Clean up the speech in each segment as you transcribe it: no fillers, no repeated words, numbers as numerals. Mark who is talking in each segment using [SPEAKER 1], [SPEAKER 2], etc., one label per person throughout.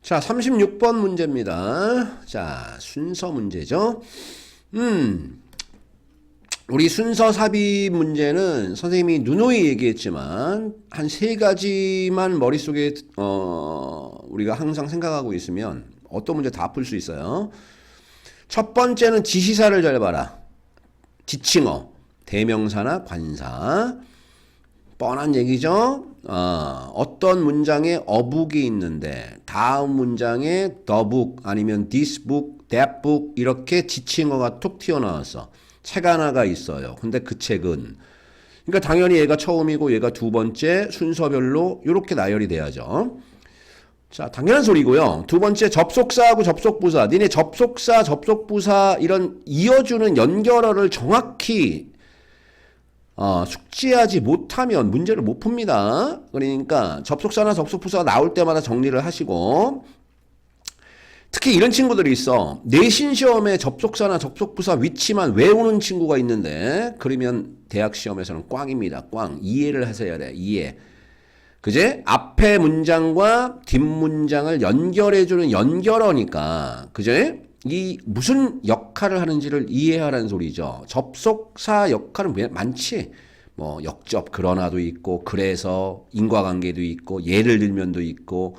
[SPEAKER 1] 자, 36번 문제입니다. 자, 순서 문제죠. 우리 순서 삽입 문제는 선생님이 누누이 얘기했지만 한 세 가지만 머릿속에 우리가 항상 생각하고 있으면 어떤 문제 다 풀 수 있어요. 첫 번째는 지시사를 잘 봐라. 지칭어, 대명사나 관사. 뻔한 얘기죠. 어떤 문장에 어북이 있는데 다음 문장에 the book 아니면 this book, that book 이렇게 지칭어가 툭 튀어나왔어. 책 하나가 있어요. 근데 그 책은 그러니까 당연히 얘가 처음이고 얘가 두 번째 순서별로 이렇게 나열이 돼야죠. 자, 당연한 소리고요. 두 번째 접속사하고 접속부사. 니네 접속사, 접속부사 이런 이어주는 연결어를 정확히 숙지하지 못하면 문제를 못 풉니다. 그러니까 접속사나 접속부사가 나올 때마다 정리를 하시고 특히 이런 친구들이 있어. 내신 시험에 접속사나 접속부사 위치만 외우는 친구가 있는데 그러면 대학 시험에서는 꽝입니다. 꽝. 이해를 하셔야 돼. 이해. 그제? 앞에 문장과 뒷문장을 연결해주는 연결어니까. 그제? 이 무슨 역할을 하는지를 이해하라는 소리죠. 접속사 역할은 왜 많지? 뭐 역접 그러나도 있고 그래서 인과관계도 있고 예를 들면도 있고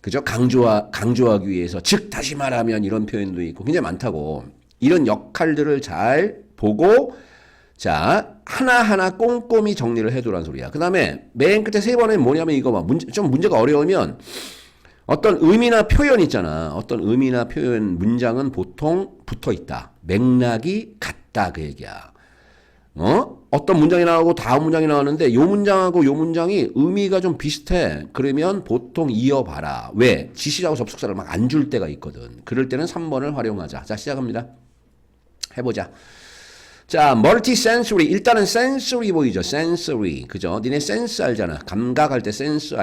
[SPEAKER 1] 그죠? 강조하기 위해서 즉 다시 말하면 이런 표현도 있고 굉장히 많다고. 이런 역할들을 잘 보고 자 하나하나 꼼꼼히 정리를 해두라는 소리야. 그 다음에 맨 끝에 세 번에 뭐냐면 이거 봐. 문제가 어려우면 어떤 의미나 표현 있잖아. 어떤 의미나 표현 문장은 보통 붙어 있다. 맥락이 같다 그 얘기야. 어떤 문장이 나오고 다음 문장이 나오는데 요 문장하고 요 문장이 의미가 좀 비슷해. 그러면 보통 이어봐라. 왜? 지시하고 접속사를 막 안 줄 때가 있거든. 그럴 때는 3번을 활용하자. 자, 시작합니다. 해보자. 자, 멀티센서리. 일단은 센서리 보이죠? sensory. 그죠? 니네 센스 알잖아. 감각할 때 센스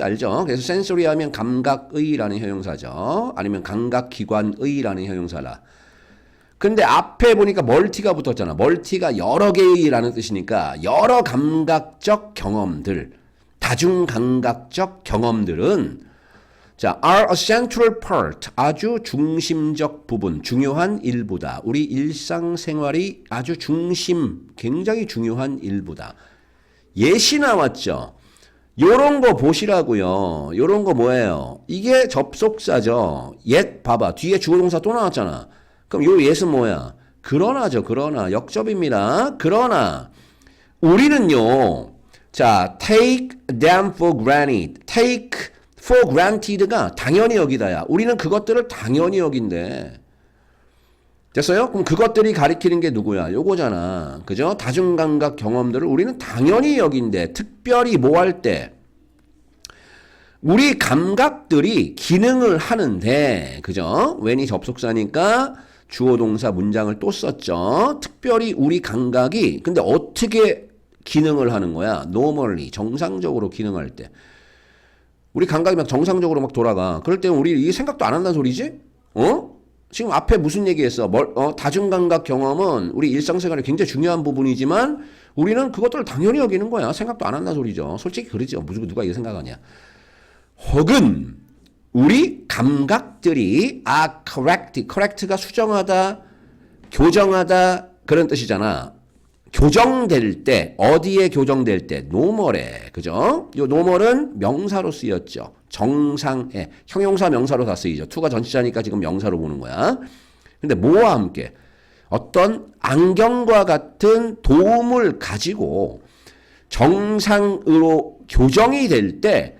[SPEAKER 1] 알죠? 그래서 센서리 하면 감각의라는 형용사죠. 아니면 감각기관의라는 형용사라. 근데 앞에 보니까 멀티가 붙었잖아. 멀티가 여러 개의라는 뜻이니까 여러 감각적 경험들, 다중감각적 경험들은 자, are a central part, 아주 중심적 부분, 중요한 일부다. 우리 일상생활이 아주 중심, 굉장히 중요한 일부다. 예시 나왔죠? 요런 거 보시라고요. 요런 거 뭐예요? 이게 접속사죠. 옛 봐봐. 뒤에 주어동사 또 나왔잖아. 그럼 요 옛은 뭐야? 그러나죠. 그러나. 역접입니다. 그러나 우리는요. 자, take them for granted. take for granted가 당연히 여기다야. 우리는 그것들을 당연히 여긴대. 됐어요? 그럼 그것들이 가리키는 게 누구야? 요거잖아. 그죠? 다중감각 경험들을 우리는 당연히 여긴대. 특별히 뭐 할 때? 우리 감각들이 기능을 하는데, 그죠? when이 접속사니까 주어 동사 문장을 또 썼죠. 특별히 우리 감각이 근데 어떻게 기능을 하는 거야? normally 정상적으로 기능할 때. 우리 감각이 막 정상적으로 막 돌아가. 그럴 때는 우리 이게 생각도 안 한다는 소리지? 지금 앞에 무슨 얘기했어? 다중감각 경험은 우리 일상생활에 굉장히 중요한 부분이지만 우리는 그것들을 당연히 여기는 거야. 생각도 안 한다는 소리죠. 솔직히 그러죠. 누가 이거 생각하냐. 혹은 우리 감각들이 correct가 수정하다, 교정하다 그런 뜻이잖아. 교정될 때, 어디에 교정될 때? normal에. 그죠? 요 normal은 명사로 쓰였죠. 정상에. 형용사 명사로 다 쓰이죠. to가 전치사니까 지금 명사로 보는 거야. 근데 뭐와 함께? 어떤 안경과 같은 도움을 가지고 정상으로 교정이 될 때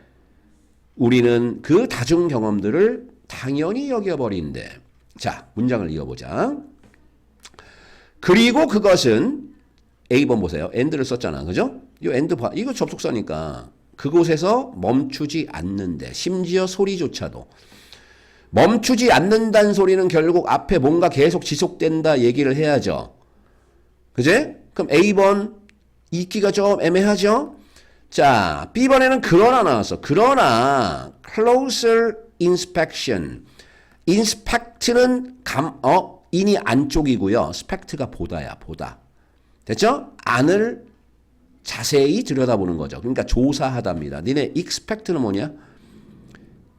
[SPEAKER 1] 우리는 그 다중 경험들을 당연히 여겨버린대. 자, 문장을 이어보자. 그리고 그것은 A번 보세요. and를 썼잖아. 그죠? 이 and 봐. 이거 접속사니까 그곳에서 멈추지 않는데 심지어 소리조차도 멈추지 않는다는 소리는 결국 앞에 뭔가 계속 지속된다 얘기를 해야죠. 그제? 그럼 A번 읽기가 좀 애매하죠? 자, B번에는 그러나 나왔어. 그러나 closer inspection. inspect는 인이 안쪽이고요. spect가 보다야. 보다. 됐죠? 안을 자세히 들여다보는 거죠. 그러니까 조사하답니다. 니네 expect는 뭐냐?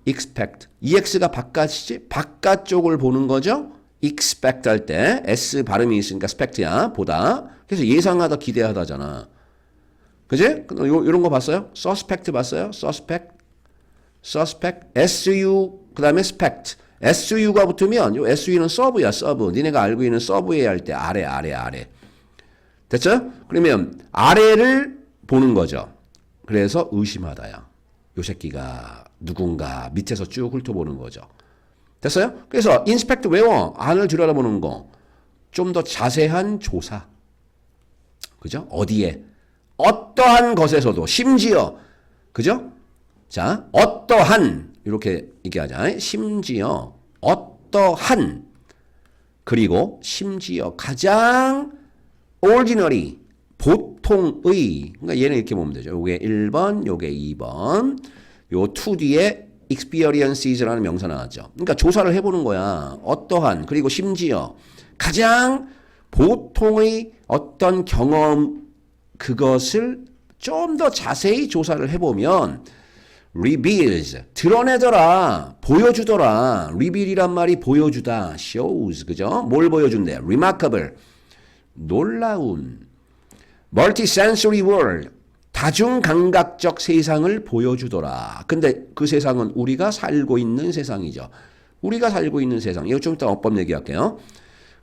[SPEAKER 1] expect. EX가 바깥이지? 바깥쪽을 보는 거죠? expect 할 때 S 발음이 있으니까 spect야. 보다. 그래서 예상하다, 기대하다잖아. 그지? 요런 거 봤어요? suspect 봤어요? suspect. SU 그 다음에 spect. SU가 붙으면 요 SU는 서브야, 서브. 니네가 알고 있는 서브웨이 할 때 아래. 됐죠? 그러면 아래를 보는 거죠. 그래서 의심하다야. 요 새끼가 누군가 밑에서 쭉 훑어보는 거죠. 됐어요? 그래서 inspect 외워. 안을 들여다보는 거. 좀 더 자세한 조사. 그죠? 어디에? 어떠한 것에서도 심지어 그죠? 자, 어떠한 이렇게 얘기하자. 심지어 어떠한 그리고 심지어 가장 ordinary 보통의 그러니까 얘는 이렇게 보면 되죠. 요게 1번, 요게 2번. 요 to 뒤에 experiences라는 명사 나왔죠. 그러니까 조사를 해보는 거야. 어떠한 그리고 심지어 가장 보통의 어떤 경험 그것을 좀 더 자세히 조사를 해보면 reveals 드러내더라 보여주더라 reveal이란 말이 보여주다 shows 그죠? 뭘 보여준대? remarkable 놀라운 multisensory world 다중감각적 세상을 보여주더라. 근데 그 세상은 우리가 살고 있는 세상이죠. 우리가 살고 있는 세상. 이거 좀 이따 어법 얘기할게요.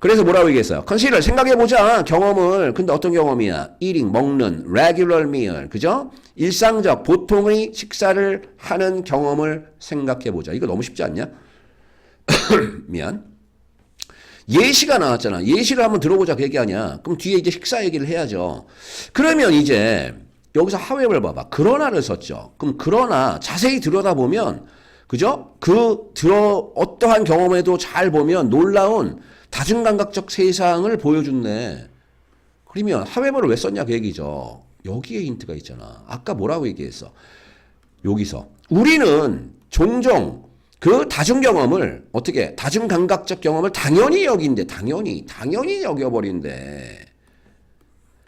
[SPEAKER 1] 그래서 뭐라고 얘기했어요? consider 생각해보자 경험을. 근데 어떤 경험이야? eating 먹는 regular meal 그죠? 일상적 보통의 식사를 하는 경험을 생각해보자. 이거 너무 쉽지 않냐? 미안. 예시가 나왔잖아. 예시를 한번 들어보자 그 얘기 아니야. 그럼 뒤에 이제 식사 얘기를 해야죠. 그러면 이제 여기서 하웨를 봐봐. 그러나를 썼죠. 그럼 그러나 자세히 들여다보면 그죠? 어떠한 경험에도 잘 보면 놀라운 다중감각적 세상을 보여준네. 그러면 하웨버를 왜 썼냐 그 얘기죠. 여기에 힌트가 있잖아. 아까 뭐라고 얘기했어? 여기서 우리는 종종 그 다중경험을 어떻게 다중감각적 경험을 당연히 여긴데 당연히 여겨버린대.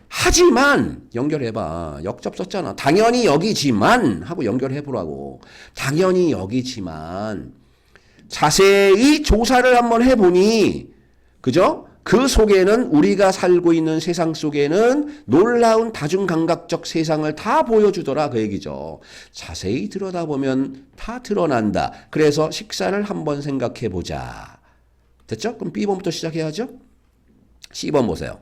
[SPEAKER 1] 하지만 연결해봐. 역접 썼잖아. 당연히 여기지만 하고 연결해보라고. 당연히 여기지만 자세히 조사를 한번 해보니 그죠? 그 속에는 우리가 살고 있는 세상 속에는 놀라운 다중감각적 세상을 다 보여주더라 그 얘기죠. 자세히 들여다보면 다 드러난다. 그래서 식사를 한번 생각해보자. 됐죠? 그럼 B번부터 시작해야죠. C번 보세요.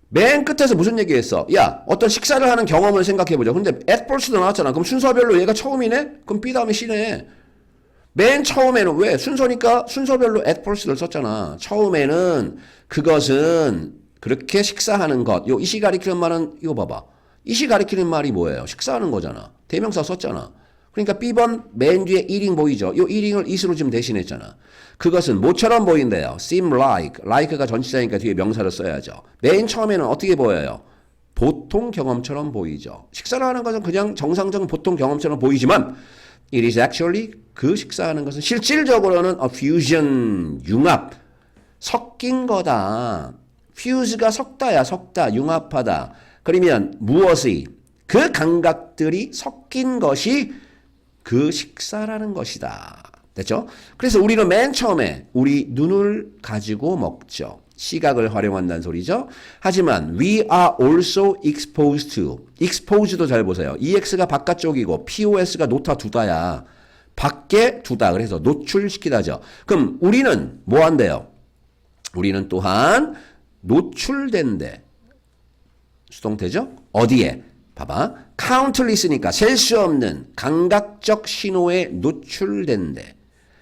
[SPEAKER 1] 맨 끝에서 무슨 얘기했어? 야, 어떤 식사를 하는 경험을 생각해보자. 근데 at first도 나왔잖아. 그럼 순서별로 얘가 처음이네? 그럼 B 다음에 C네. 맨 처음에는 왜? 순서니까 순서별로 at first를 썼잖아. 처음에는 그것은 그렇게 식사하는 것. 요 이시 가리키는 말은 이거 봐봐. 이시 가리키는 말이 뭐예요? 식사하는 거잖아. 대명사 썼잖아. 그러니까 B번 맨 뒤에 eating 보이죠? 요 eating을 is로 지금 대신했잖아. 그것은 뭐처럼 보인대요? seem like. like가 전치사니까 뒤에 명사를 써야죠. 맨 처음에는 어떻게 보여요? 보통 경험처럼 보이죠. 식사를 하는 것은 그냥 정상적인 보통 경험처럼 보이지만 it is actually 그 식사하는 것은 실질적으로는 a fusion, 융합, 섞인 거다. fuse가 섞다야, 섞다, 융합하다. 그러면 무엇이 그 감각들이 섞인 것이 그 식사라는 것이다. 됐죠? 그래서 우리는 맨 처음에 우리 눈을 가지고 먹죠. 시각을 활용한다는 소리죠. 하지만 we are also exposed to. exposed도 잘 보세요. ex가 바깥쪽이고 pos가 놓다 두다야. 밖에 두다. 그래서 노출시키다죠. 그럼 우리는 뭐 한대요? 우리는 또한 노출된대. 수동태죠? 어디에? 봐봐. countless니까 셀 수 없는 감각적 신호에 노출된대.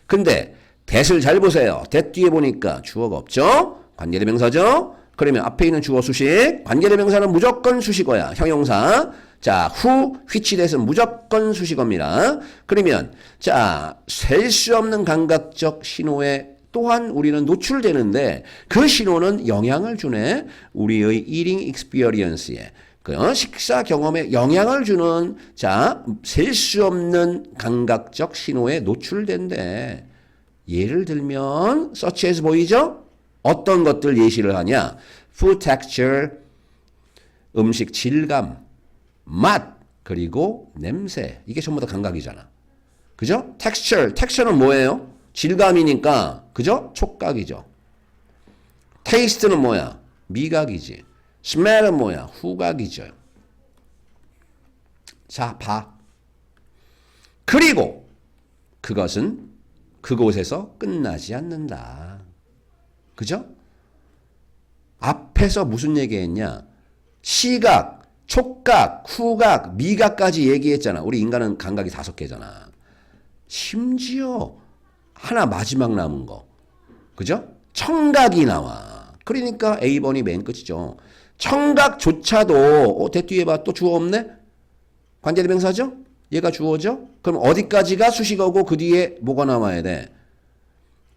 [SPEAKER 1] 근데 that을 잘 보세요. that 뒤에 보니까 주어가 없죠? 관계대명사죠? 그러면 앞에 있는 주어 수식. 관계대명사는 무조건 수식어야. 형용사. 자, who, which that은 무조건 수식어입니다. 그러면 자, 셀 수 없는 감각적 신호에 또한 우리는 노출되는데 그 신호는 영향을 주네. 우리의 eating experience에. 그 식사 경험에 영향을 주는 자, 셀 수 없는 감각적 신호에 노출된대. 예를 들면 such as 보이죠? 어떤 것들 예시를 하냐? food texture, 음식 질감, 맛, 그리고 냄새. 이게 전부 다 감각이잖아. 그죠? texture는 뭐예요? 질감이니까, 그죠? 촉각이죠. taste는 뭐야? 미각이지. smell은 뭐야? 후각이죠. 자, 봐. 그리고 그것은 그곳에서 끝나지 않는다. 그죠? 앞에서 무슨 얘기했냐? 시각, 촉각, 후각, 미각까지 얘기했잖아. 우리 인간은 감각이 5개잖아. 심지어 하나 마지막 남은 거. 그죠? 청각이 나와. 그러니까 A번이 맨 끝이죠. 청각조차도 대뒤에 봐. 또 주어 없네? 관계대명사죠? 얘가 주어죠? 그럼 어디까지가 수식어고 그 뒤에 뭐가 나와야 돼?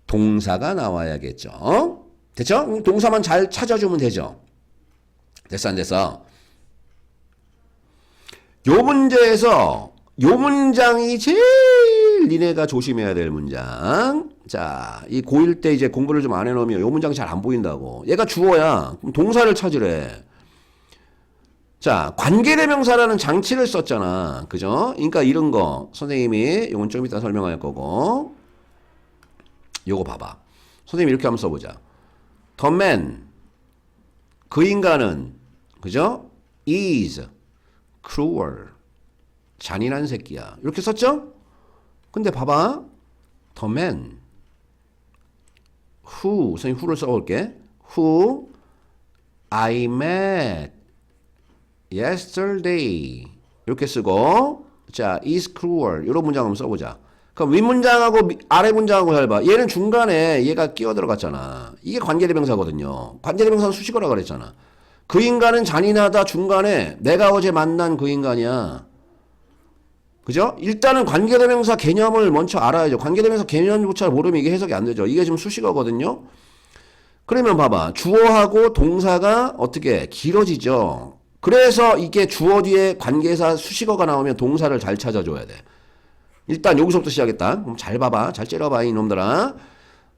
[SPEAKER 1] 동사가 나와야겠죠. 됐죠? 동사만 잘 찾아주면 되죠. 됐어 안 됐어? 요 문제에서 요 문장이 제일 니네가 조심해야 될 문장. 자, 이 고1 때 이제 공부를 좀 안 해놓으면 요 문장이 잘 안 보인다고. 얘가 주어야. 그럼 동사를 찾으래. 자, 관계대명사라는 장치를 썼잖아. 그죠? 그러니까 이런 거 선생님이 요건 좀 이따 설명할 거고. 요거 봐봐. 선생님이 이렇게 한번 써보자. The man, 그 인간은, 그죠? is cruel, 잔인한 새끼야. 이렇게 썼죠? 근데 봐봐. The man, who, 선생님 who를 써볼게. who I met yesterday. 이렇게 쓰고, 자, is cruel. 이런 문장 한번 써보자. 그럼 윗문장하고 아래 문장하고 잘 봐. 얘는 중간에 얘가 끼어 들어갔잖아. 이게 관계대명사거든요. 관계대명사는 수식어라 그랬잖아. 그 인간은 잔인하다 중간에 내가 어제 만난 그 인간이야. 그죠? 일단은 관계대명사 개념을 먼저 알아야죠. 관계대명사 개념조차 모르면 이게 해석이 안 되죠. 이게 지금 수식어거든요. 그러면 봐봐. 주어하고 동사가 어떻게 길어지죠. 그래서 이게 주어 뒤에 관계사 수식어가 나오면 동사를 잘 찾아줘야 돼. 일단 여기서부터 시작했다. 그럼 잘 봐봐. 잘 째려봐 이놈들아.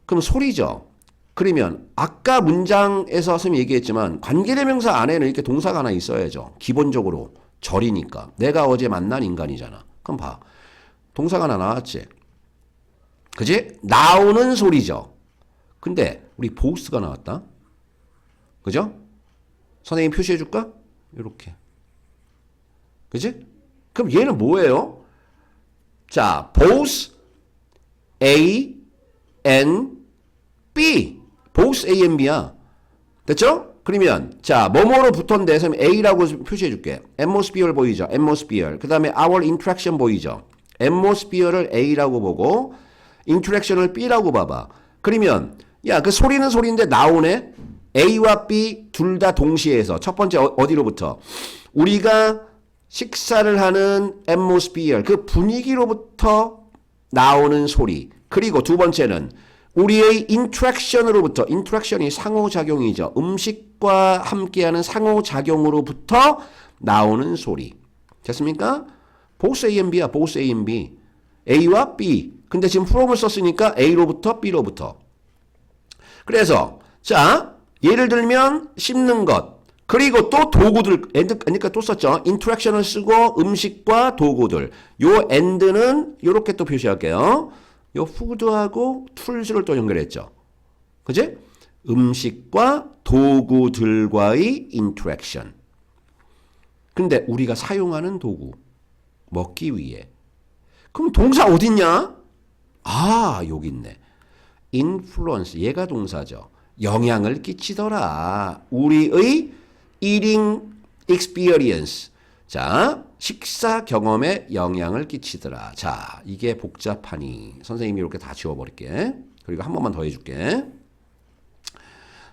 [SPEAKER 1] 그럼 소리죠. 그러면 아까 문장에서 선생님이 얘기했지만 관계대명사 안에는 이렇게 동사가 하나 있어야죠. 기본적으로 절이니까. 내가 어제 만난 인간이잖아. 그럼 봐. 동사가 하나 나왔지. 그지? 나오는 소리죠. 근데 우리 보스가 나왔다. 그죠? 선생님 표시해 줄까? 이렇게. 그지? 그럼 얘는 뭐예요? 자, both A and B. both A and B야. 됐죠? 그러면 자, 뭐뭐로 붙었는데 선생님 A라고 표시해 줄게. atmosphere 보이죠? atmosphere. 그 다음에 our interaction 보이죠? atmosphere를 A라고 보고 interaction을 B라고 봐봐. 그러면 야, 그 소리는 소리인데 나오네. A와 B 둘 다 동시에 해서 첫 번째 어디로부터? 우리가 식사를 하는 atmosphere, 그 분위기로부터 나오는 소리. 그리고 두 번째는 우리의 interaction으로부터, interaction이 상호작용이죠. 음식과 함께하는 상호작용으로부터 나오는 소리. 됐습니까? both A and B야, both A and B. A와 B. 근데 지금 from을 썼으니까 A로부터 B로부터. 그래서 자, 예를 들면 씹는 것. 그리고 또 도구들, 그러니까 또 썼죠. 인터랙션을 쓰고 음식과 도구들. 요 and는 요렇게 또 표시할게요. 요 food하고 tools를 또 연결했죠. 그지? 음식과 도구들과의 인터랙션. 근데 우리가 사용하는 도구. 먹기 위해. 그럼 동사 어딨냐? 아, 여기 있네. influence. 얘가 동사죠. 영향을 끼치더라. 우리의 eating experience. 자, 식사 경험에 영향을 끼치더라. 자, 이게 복잡하니 선생님이 이렇게 다 지워버릴게. 그리고 한 번만 더 해줄게.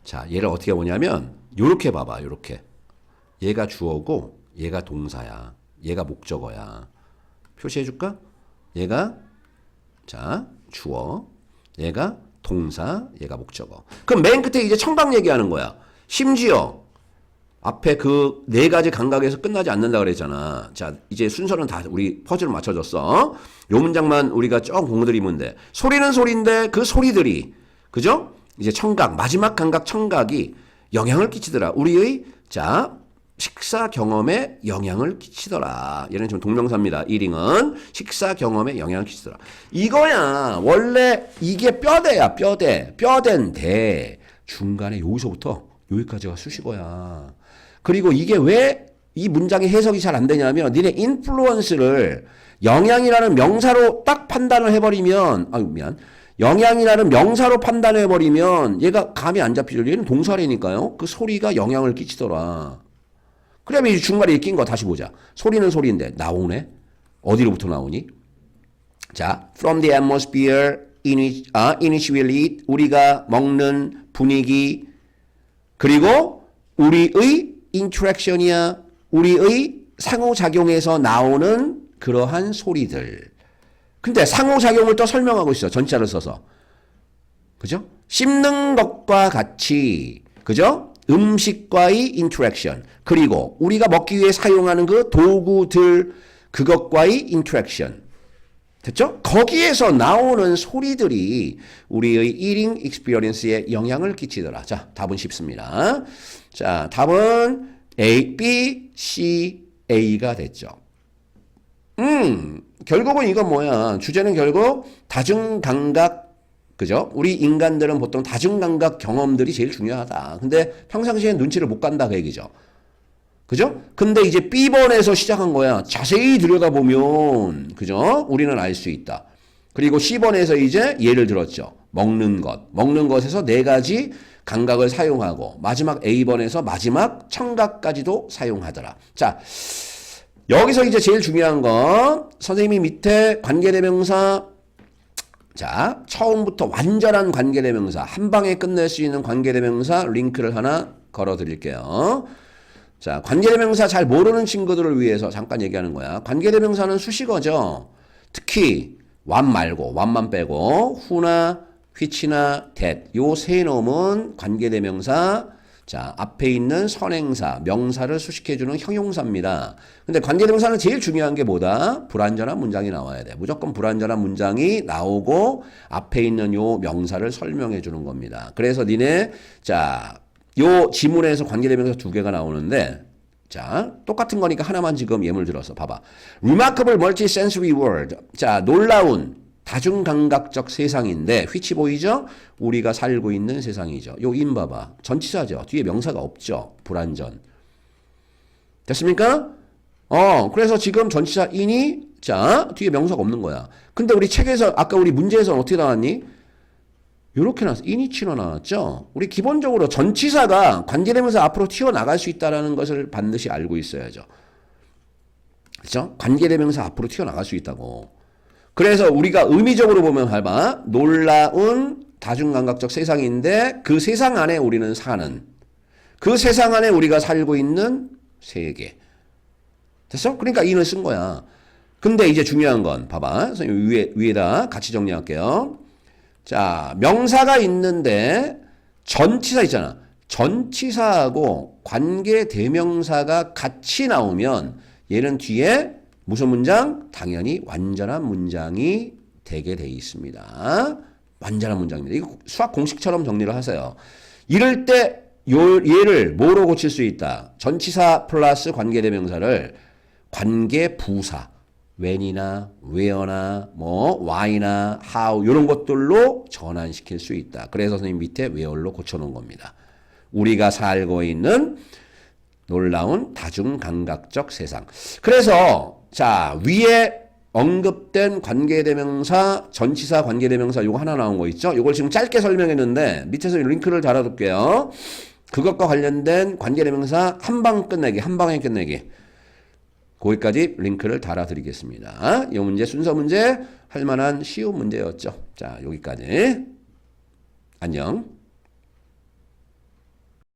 [SPEAKER 1] 자, 얘를 어떻게 보냐면 요렇게 봐봐. 요렇게. 얘가 주어고 얘가 동사야. 얘가 목적어야. 표시해줄까? 얘가 자, 주어. 얘가 동사, 얘가 목적어. 그럼 맨 끝에 이제 청각 얘기하는 거야. 심지어 앞에 그 네 가지 감각에서 끝나지 않는다 그랬잖아. 자, 이제 순서는 다 우리 퍼즐을 맞춰줬어. 요 문장만 우리가 쭉 공부드리면 돼. 소리는 소리인데 그 소리들이, 그죠? 이제 청각, 마지막 감각 청각이 영향을 끼치더라. 우리의, 자, 식사 경험에 영향을 끼치더라. 얘는 지금 동명사입니다. eating은 식사 경험에 영향을 끼치더라. 이거야. 원래 이게 뼈대야. 뼈대인데 중간에 여기서부터 여기까지가 수식어야. 그리고 이게 왜 이 문장의 해석이 잘 안 되냐면 니네 인플루언스를 영향이라는 명사로 딱 판단을 해버리면 영향이라는 명사로 판단해버리면 얘가 감이 안 잡히죠. 얘는 동사래니까요. 그 소리가 영향을 끼치더라. 그러면 이제 중간에 낀 거 다시 보자. 소리는 소리인데 나오네. 어디로부터 나오니? 자, from the atmosphere in which we eat. 우리가 먹는 분위기. 그리고 우리의 interaction이야. 우리의 상호작용에서 나오는 그러한 소리들. 근데 상호작용을 또 설명하고 있어. 전자를 써서. 그죠? 씹는 것과 같이. 그죠? 음식과의 인터랙션. 그리고 우리가 먹기 위해 사용하는 그 도구들 그것과의 인터랙션. 됐죠? 거기에서 나오는 소리들이 우리의 eating experience에 영향을 끼치더라. 자, 답은 쉽습니다. 자, 답은 A, B, C, A가 됐죠. 결국은 이건 뭐야? 주제는 결국 다중감각, 그죠? 우리 인간들은 보통 다중감각 경험들이 제일 중요하다. 근데 평상시엔 눈치를 못 간다 그 얘기죠. 그죠? 근데 이제 B번에서 시작한 거야. 자세히 들여다보면, 그죠? 우리는 알 수 있다. 그리고 C번에서 이제 예를 들었죠. 먹는 것. 먹는 것에서 네 가지 감각을 사용하고, 마지막 A번에서 마지막 청각까지도 사용하더라. 자, 여기서 이제 제일 중요한 건 선생님이 밑에 관계대명사, 자, 처음부터 완전한 관계대명사, 한 방에 끝낼 수 있는 관계대명사 링크를 하나 걸어 드릴게요. 자, 관계대명사 잘 모르는 친구들을 위해서 잠깐 얘기하는 거야. 관계대명사는 수식어죠. 특히 one 말고, one만 빼고 who나 which나 that 요 세 놈은 관계대명사, 자, 앞에 있는 선행사, 명사를 수식해주는 형용사입니다. 근데 관계대명사는 제일 중요한 게 뭐다? 불완전한 문장이 나와야 돼. 무조건 불완전한 문장이 나오고 앞에 있는 요 명사를 설명해 주는 겁니다. 그래서 니네, 자, 요 지문에서 관계대명사 두 개가 나오는데, 자, 똑같은 거니까 하나만 지금 예물 들어서 봐봐. Remarkable multisensory world. 자, 놀라운 다중감각적 세상인데 which 보이죠? 우리가 살고 있는 세상이죠. 요 인 봐봐. 전치사죠. 뒤에 명사가 없죠. 불완전. 됐습니까? 그래서 지금 전치사 in이 자 뒤에 명사가 없는 거야. 근데 우리 책에서 아까 우리 문제에서 어떻게 나왔니? 요렇게 나왔어. in이 치러 나왔죠. 우리 기본적으로 전치사가 관계대명사 앞으로 튀어나갈 수 있다는 것을 반드시 알고 있어야죠. 그렇죠? 관계대명사 앞으로 튀어나갈 수 있다고. 그래서 우리가 의미적으로 보면 봐봐. 놀라운 다중감각적 세상인데 그 세상 안에 우리는 사는, 그 세상 안에 우리가 살고 있는 세계. 됐어? 그러니까 인을 쓴 거야. 근데 이제 중요한 건 봐봐. 선생님 위에다 같이 정리할게요. 자, 명사가 있는데 전치사 있잖아. 전치사하고 관계대명사가 같이 나오면 얘는 뒤에 무슨 문장? 당연히 완전한 문장이 되게 돼 있습니다. 완전한 문장입니다. 이거 수학 공식처럼 정리를 하세요. 이럴 때 얘를 뭐로 고칠 수 있다? 전치사 플러스 관계대명사를 관계부사, when이나 where나 뭐 why나 how 이런 것들로 전환시킬 수 있다. 그래서 선생님 밑에 where로 고쳐놓은 겁니다. 우리가 살고 있는 놀라운 다중감각적 세상. 그래서 자, 위에 언급된 관계대명사, 전치사 관계대명사 요거 하나 나온 거 있죠? 요걸 지금 짧게 설명했는데 밑에서 링크를 달아둘게요. 그것과 관련된 관계대명사 한 방에 끝내기. 거기까지 링크를 달아드리겠습니다. 이 문제 순서 문제 할 만한 쉬운 문제였죠. 자, 여기까지. 안녕.